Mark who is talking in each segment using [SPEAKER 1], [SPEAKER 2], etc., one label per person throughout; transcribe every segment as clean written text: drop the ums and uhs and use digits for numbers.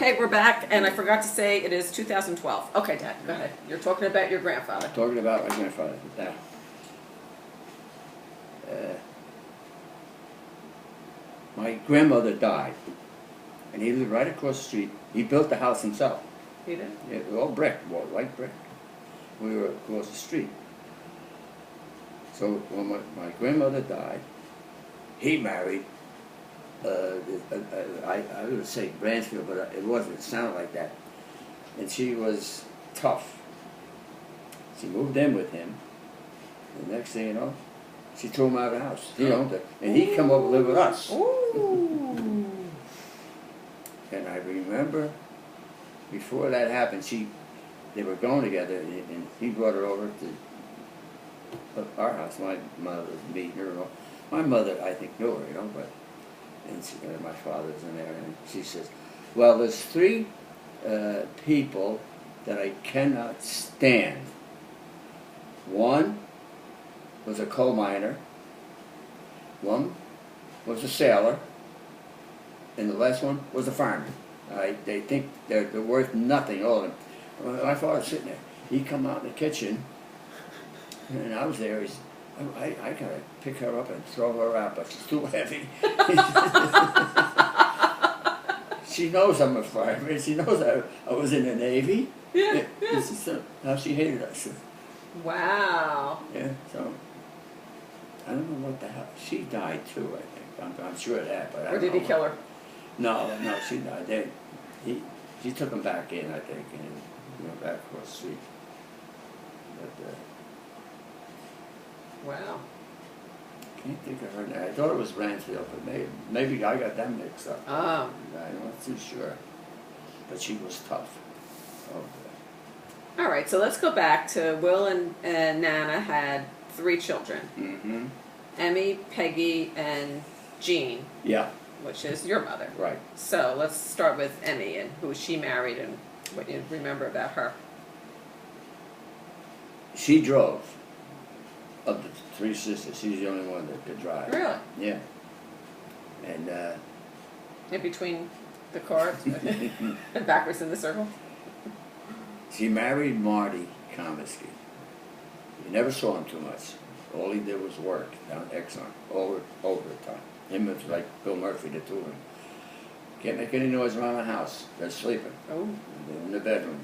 [SPEAKER 1] Okay, we're back, and I forgot to say it is 2012. Okay, Dad, go ahead. You're talking about your grandfather.
[SPEAKER 2] Talking about my grandfather. Now, my grandmother died, and he lived right across the street. He built the house himself.
[SPEAKER 1] He did?
[SPEAKER 2] Yeah, all brick, white brick. We were across the street. So when my grandmother died, he married, I would say Bransfield, but it wasn't. It sounded like that. And she was tough. She moved in with him. The next thing you know, she threw him out of the house. He owned it. And he come over to live with us.
[SPEAKER 1] Ooh.
[SPEAKER 2] And I remember before that happened, they were going together, and he brought her over to our house. My mother was meeting her. My mother, I think, knew her, but and my father's in there, and she says, "Well, there's three people that I cannot stand. One was a coal miner, one was a sailor, and the last one was a farmer. They think they're worth nothing, all of them." My father's sitting there. He come out in the kitchen, and I was there. I gotta pick her up and throw her out, but she's too heavy. She knows I'm a fireman. She knows I was in the Navy.
[SPEAKER 1] Yeah.
[SPEAKER 2] This is how she hated us.
[SPEAKER 1] Wow.
[SPEAKER 2] Yeah, so I don't know what the hell. She died too, I think. I'm sure of that, but I
[SPEAKER 1] Or
[SPEAKER 2] don't
[SPEAKER 1] did he
[SPEAKER 2] know.
[SPEAKER 1] kill her?
[SPEAKER 2] No, she died. She took him back in, I think, and back across the street. But
[SPEAKER 1] Wow.
[SPEAKER 2] can't think of her name. I thought it was Bransfield, but maybe I got them mixed up.
[SPEAKER 1] Oh.
[SPEAKER 2] I'm not too sure. But she was tough. Oh,
[SPEAKER 1] All right, so let's go back to Will and Nana had 3 children.
[SPEAKER 2] mm-hmm.
[SPEAKER 1] Emmy, Peggy, and Jean,
[SPEAKER 2] Yeah,
[SPEAKER 1] which is your mother.
[SPEAKER 2] right.
[SPEAKER 1] So let's start with Emmy and who she married and what you remember about her.
[SPEAKER 2] She drove. Of the 3 sisters, she's the only one that could drive.
[SPEAKER 1] Really?
[SPEAKER 2] Yeah. And
[SPEAKER 1] In between the cars and backwards in the circle?
[SPEAKER 2] she married Marty Comiskey. You never saw him too much. All he did was work down at Exxon, over the time. Him was like Bill Murphy, the two of them. Can't make any noise around the house. They're sleeping.
[SPEAKER 1] Oh.
[SPEAKER 2] In the bedroom,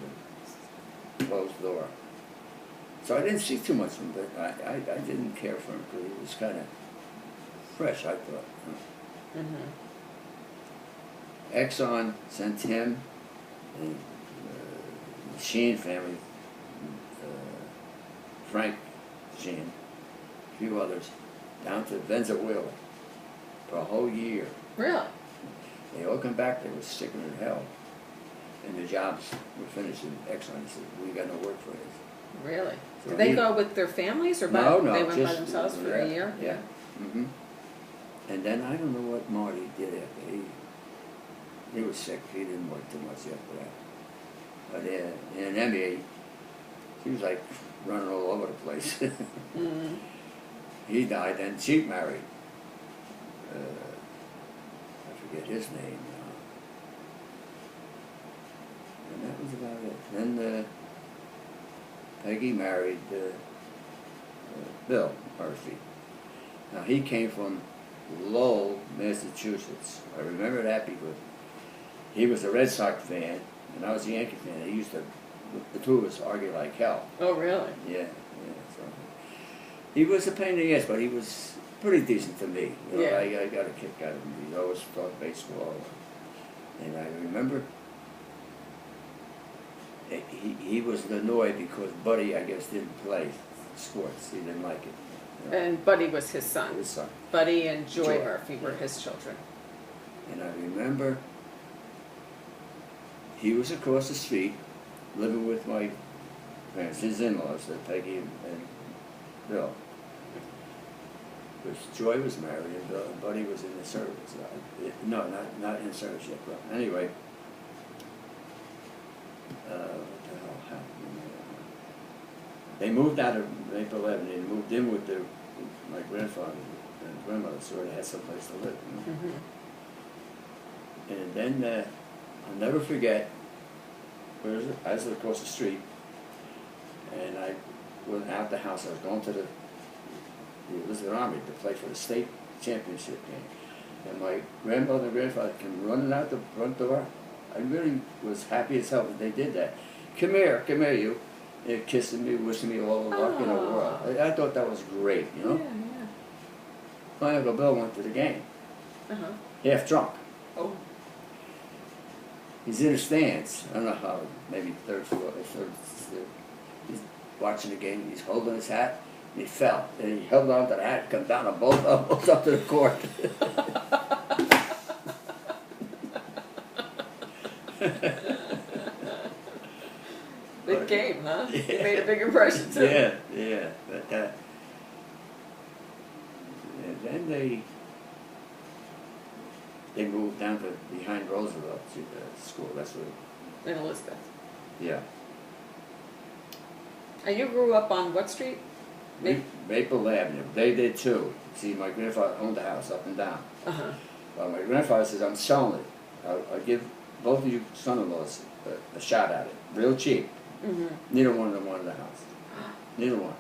[SPEAKER 2] the closed door. So I didn't see too much of him, but I didn't care for him because he was kind of fresh, I thought.
[SPEAKER 1] Mm-hmm.
[SPEAKER 2] Exxon sent him and the Sheen family, Frank Sheen, a few others, down to Venezuela for a whole year.
[SPEAKER 1] Really?
[SPEAKER 2] They all come back, they were sicker than hell. And the jobs were finished in Exxon. He said, "We got no work for this."
[SPEAKER 1] Really?
[SPEAKER 2] So
[SPEAKER 1] Did they go with their families or
[SPEAKER 2] No,
[SPEAKER 1] they went by
[SPEAKER 2] just-
[SPEAKER 1] themselves for a year?
[SPEAKER 2] Yeah. Mm-hmm. And then I don't know what Marty did after he was sick. He didn't work too much after that. But in NBA, he was like running all over the place.
[SPEAKER 1] Mm-hmm.
[SPEAKER 2] He died, then she married. I forget his name now. And that was about it. Then Peggy married Bill Murphy. Now he came from Lowell, Massachusetts. I remember that because he was a Red Sox fan and I was a Yankee fan. The two of us argue like hell.
[SPEAKER 1] Oh, really?
[SPEAKER 2] Yeah. So he was a pain in the ass, but he was pretty decent to me.
[SPEAKER 1] Yeah.
[SPEAKER 2] I got a kick out of him. He always talked baseball. And I remember he was annoyed because Buddy, I guess, didn't play sports. He didn't like it.
[SPEAKER 1] And Buddy was his son.
[SPEAKER 2] His son.
[SPEAKER 1] Buddy and Joy
[SPEAKER 2] Joy.
[SPEAKER 1] Murphy were his children.
[SPEAKER 2] And I remember he was across the street living with my parents, his in-laws, Peggy and Bill. Because Joy was married and Buddy was in the service. No, not in the service yet. But anyway, what the hell happened? They moved out of Maple Avenue and moved in with my grandfather and grandmother, so they had someplace to live.
[SPEAKER 1] Mm-hmm.
[SPEAKER 2] And then I'll never forget, I was across the street, and I went out the house. I was going to the Elizabeth Army to play for the state championship game. And my grandmother and grandfather came running out the front door. I really was happy as hell that they did that. Come here, you. They're kissing me, wishing me all the luck in the world. I thought that was great, you know?
[SPEAKER 1] Yeah,
[SPEAKER 2] My Uncle Bill went to the game,
[SPEAKER 1] yeah. Uh-huh.
[SPEAKER 2] half drunk.
[SPEAKER 1] Oh.
[SPEAKER 2] He's in the stands. I don't know how, maybe third floor. He's watching the game. He's holding his hat, and he fell. And he held on to the hat, come down on both elbows up to the court.
[SPEAKER 1] Big game, huh? You made a big impression too.
[SPEAKER 2] Yeah, yeah. But and then they moved down to behind Roosevelt to the school. That's what.
[SPEAKER 1] In Elizabeth.
[SPEAKER 2] Yeah.
[SPEAKER 1] And you grew up on what street?
[SPEAKER 2] Maple Avenue. They did too. See, my grandfather owned the house up and down.
[SPEAKER 1] Uh-huh.
[SPEAKER 2] Well, my grandfather says, I'm selling it. I'll give both of you son-in-laws a shot at it. Real cheap.
[SPEAKER 1] Mm-hmm.
[SPEAKER 2] Neither one of them wanted the house. Neither one.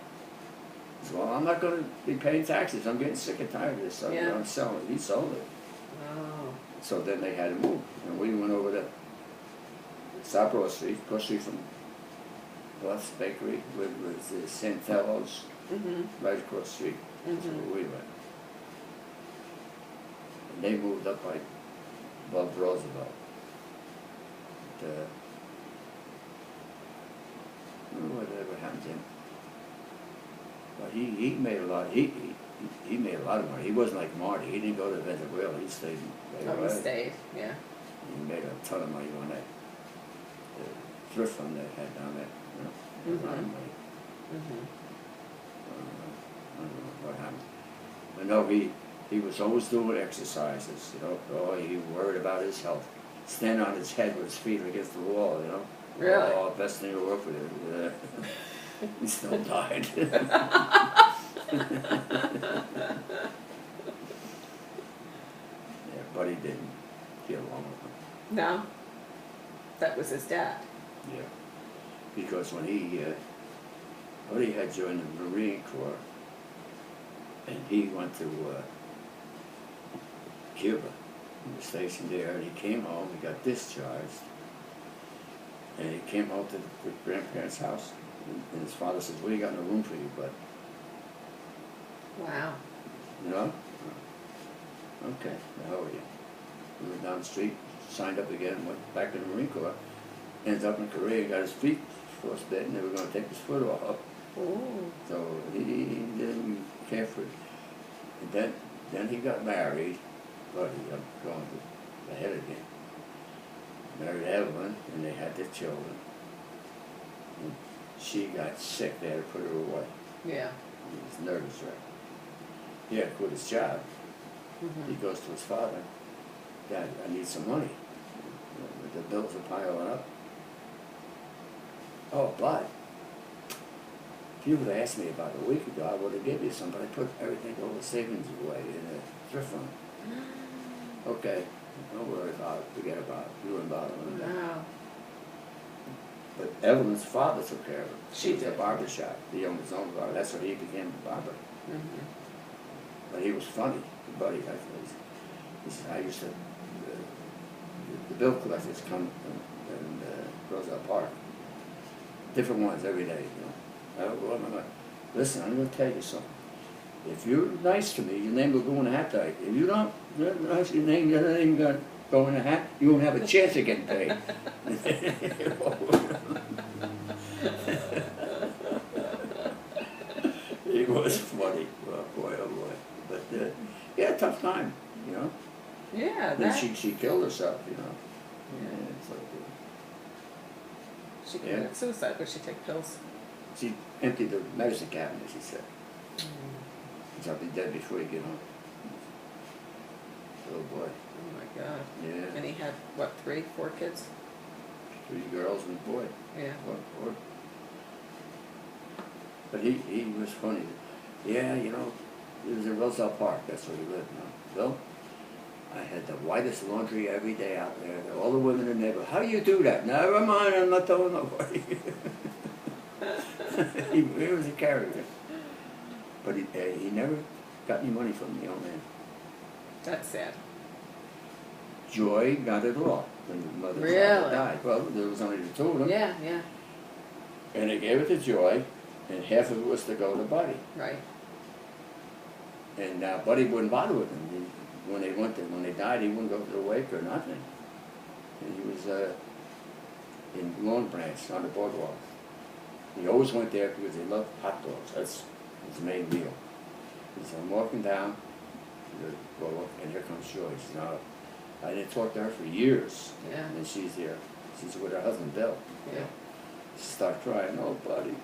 [SPEAKER 2] He said, well, I'm not going to be paying taxes. I'm getting sick and tired of this. So
[SPEAKER 1] Yeah.
[SPEAKER 2] I'm selling it. He sold it.
[SPEAKER 1] Oh.
[SPEAKER 2] So then they had to move. And we went over to South Broad Street, across the street from Bluff's Bakery, with Santello's,
[SPEAKER 1] Mm-hmm.
[SPEAKER 2] right across the street. That's
[SPEAKER 1] Mhm.
[SPEAKER 2] where we went. And they moved up by above Roosevelt. But, I don't know whatever happened to him. But he made a lot. He made a lot of money. He wasn't like Marty. He didn't go to Venezuela. He stayed.
[SPEAKER 1] Oh, he stayed. Yeah.
[SPEAKER 2] He made a ton of money on that thrift fund they had down there. You know, a lot of money.
[SPEAKER 1] Mm-hmm.
[SPEAKER 2] I don't know what happened. I know he was always doing exercises. You know, oh, he worried about his health. Stand on his head with his feet against the wall. You know.
[SPEAKER 1] Really?
[SPEAKER 2] Oh, best thing to work with him. He still died. Yeah, but he didn't get along with him.
[SPEAKER 1] No. That was his dad.
[SPEAKER 2] Yeah, because when he had joined the Marine Corps, and he went to Cuba, he was stationed there, and he came home, he got discharged, and he came home to the grandparents' house, and his father says, we ain't got no room for you, but,
[SPEAKER 1] Wow.
[SPEAKER 2] you know, okay, how are you? We went down the street, signed up again, went back to the Marine Corps, ended up in Korea, got his feet frostbitten, and they were going to take his foot off.
[SPEAKER 1] Ooh.
[SPEAKER 2] So he didn't care for it. And then he got married, but I'm going ahead again. Married Evelyn, and they had their children. And she got sick, they had to put her away.
[SPEAKER 1] Yeah.
[SPEAKER 2] He was nervous wreck. He had to quit his job.
[SPEAKER 1] Mm-hmm.
[SPEAKER 2] He goes to his father, Dad, I need some money. The bills are piling up. Oh, but if you would have asked me about a week ago, I would have given you some, but I put everything, all the savings away in a thrift fund. Okay, don't worry about it, forget about it, you wouldn't bother with that.
[SPEAKER 1] Wow.
[SPEAKER 2] But Evelyn's father took care of it.
[SPEAKER 1] She
[SPEAKER 2] was a
[SPEAKER 1] did.
[SPEAKER 2] barber shop. He owned his own barber. That's where he became a barber.
[SPEAKER 1] Mm-hmm.
[SPEAKER 2] But he was funny, buddy. He said, I used to, the bill collectors come in Roosevelt Park. Different ones every day, you know. I don't go up, I'm like, listen, I'm going to tell you something. If you're nice to me, your name will go in a hat tag. If you don't, you're not nice, your name going to go in a hat, you won't have a chance of getting paid. It was funny. Oh boy, oh boy. But, yeah, tough time, you know.
[SPEAKER 1] Yeah,
[SPEAKER 2] Then
[SPEAKER 1] that.
[SPEAKER 2] she killed herself, you know.
[SPEAKER 1] Yeah.
[SPEAKER 2] It's like,
[SPEAKER 1] She committed suicide, but she take pills.
[SPEAKER 2] she emptied the medicine cabinet, she said.
[SPEAKER 1] Mm.
[SPEAKER 2] She'll be dead before you get home. Oh boy.
[SPEAKER 1] Oh my God.
[SPEAKER 2] Yeah.
[SPEAKER 1] And he had what, 3, 4 kids?
[SPEAKER 2] 3 girls and a boy.
[SPEAKER 1] Yeah.
[SPEAKER 2] Or. But he was funny. Yeah, you know, he was in Roosevelt Park, that's where he lived now. Bill, I had the whitest laundry every day out there. All the women in the neighborhood, how you do that? Never mind, I'm not telling nobody. he was a character. But he never got any money from the old man.
[SPEAKER 1] That's sad.
[SPEAKER 2] Joy got it all when the mother and
[SPEAKER 1] Really?
[SPEAKER 2] father died. Well, there was only the two of them.
[SPEAKER 1] Yeah, yeah,
[SPEAKER 2] And they gave it to Joy, and half of it was to go to Buddy.
[SPEAKER 1] right.
[SPEAKER 2] And Buddy wouldn't bother with them. When they died, he wouldn't go to the wake or nothing. And he was in Long Branch on the boardwalk. He always went there because he loved hot dogs. That's his main meal. He said, I'm walking down the boardwalk, and here comes Joy. She said, no, I didn't talk to her for years.
[SPEAKER 1] Yeah.
[SPEAKER 2] And she's here. She's with her husband, Bill.
[SPEAKER 1] Yeah.
[SPEAKER 2] She started crying, oh, Buddy,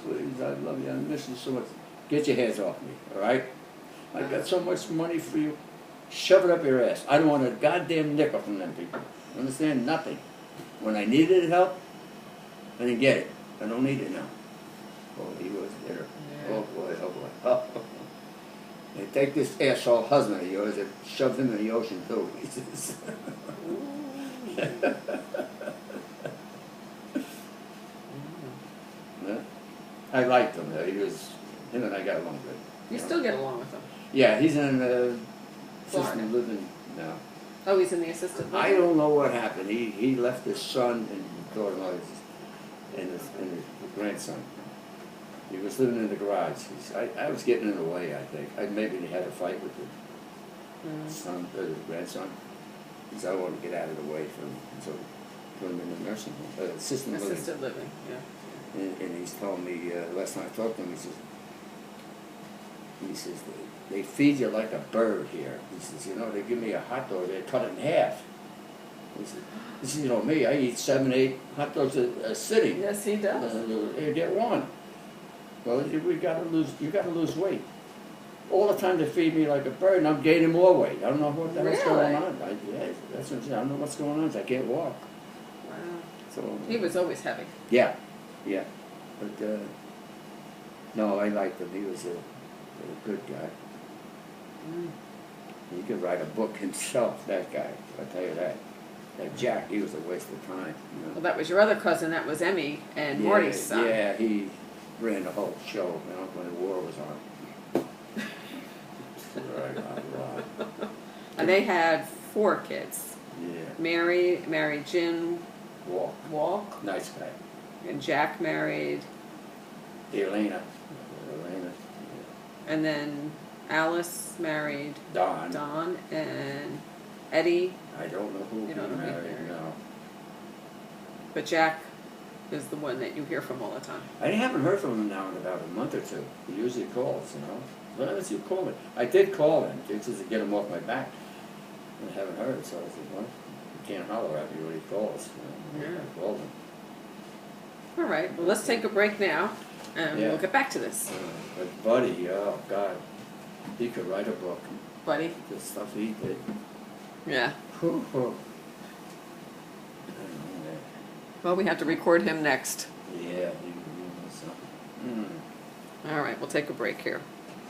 [SPEAKER 2] please, I love you, I miss you so much. Get your hands off me, all right? I got so much money for you. Shove it up your ass. I don't want a goddamn nickel from them people. Understand? Nothing. When I needed help, I didn't get it. I don't need it now. Oh, he was bitter.
[SPEAKER 1] Yeah.
[SPEAKER 2] Oh boy, oh boy. Oh. And take this asshole husband of yours and shove him in the ocean too. He says. Yeah. I liked him though. Him and I got along good.
[SPEAKER 1] You
[SPEAKER 2] know.
[SPEAKER 1] still get along with him.
[SPEAKER 2] Yeah, he's in
[SPEAKER 1] Florida.
[SPEAKER 2] assisted living now.
[SPEAKER 1] Oh, he's in the assisted living?
[SPEAKER 2] I don't know what happened. He left his son and daughter-in-law and his grandson. He was living in the garage. I was getting in the way, I think. Maybe he had a fight with the son, the grandson. Because I wanted to get out of the way from him. So put him in the nursing home, assisted living.
[SPEAKER 1] Assisted living, yeah.
[SPEAKER 2] And he's telling me, last time I talked to him, he says, they feed you like a bird here. He says, you know, they give me a hot dog, they cut it in half. He says, you know me, I eat 7, 8 hot dogs a sitting.
[SPEAKER 1] Yes, he does.
[SPEAKER 2] You get one. Well, you gotta lose weight. All the time they feed me like a bird, and I'm gaining more weight. I don't know what the hell's going on. That's what I'm saying. I don't know what's going on. I can't walk.
[SPEAKER 1] Wow.
[SPEAKER 2] So
[SPEAKER 1] He was always heavy.
[SPEAKER 2] yeah. But no, I liked him. He was a good guy. He could write a book himself, that guy, I'll tell you that. That Jack, he was a waste of time. You know?
[SPEAKER 1] Well, that was your other cousin. That was Emmy and Morty's son.
[SPEAKER 2] Yeah, he ran the whole show, you know, when the war was on. Right.
[SPEAKER 1] And they had 4 kids.
[SPEAKER 2] Yeah.
[SPEAKER 1] Mary married Jim Walk,
[SPEAKER 2] Nice guy.
[SPEAKER 1] and Jack married,
[SPEAKER 2] Elena.
[SPEAKER 1] and then Alice married
[SPEAKER 2] Don.
[SPEAKER 1] Don, and Eddie,
[SPEAKER 2] I don't know who
[SPEAKER 1] You
[SPEAKER 2] he
[SPEAKER 1] don't know who he
[SPEAKER 2] married,
[SPEAKER 1] married.
[SPEAKER 2] no.
[SPEAKER 1] but Jack is the one that you hear from all the time.
[SPEAKER 2] I haven't heard from him now in about a month or two. He usually calls, you know. When does he call me? I did call him just to get him off my back. I haven't heard, so I said, well, you can't holler at me when he calls. You know.
[SPEAKER 1] Yeah.
[SPEAKER 2] I called him.
[SPEAKER 1] All right, well, let's take a break now, and
[SPEAKER 2] Yeah.
[SPEAKER 1] we'll get back to this.
[SPEAKER 2] But Buddy, oh God, he could write a book.
[SPEAKER 1] Buddy?
[SPEAKER 2] The stuff he did.
[SPEAKER 1] Yeah.
[SPEAKER 2] Whew, whew. I don't know,
[SPEAKER 1] Well, we have to record him next.
[SPEAKER 2] yeah, he was something.
[SPEAKER 1] All right, we'll take a break here.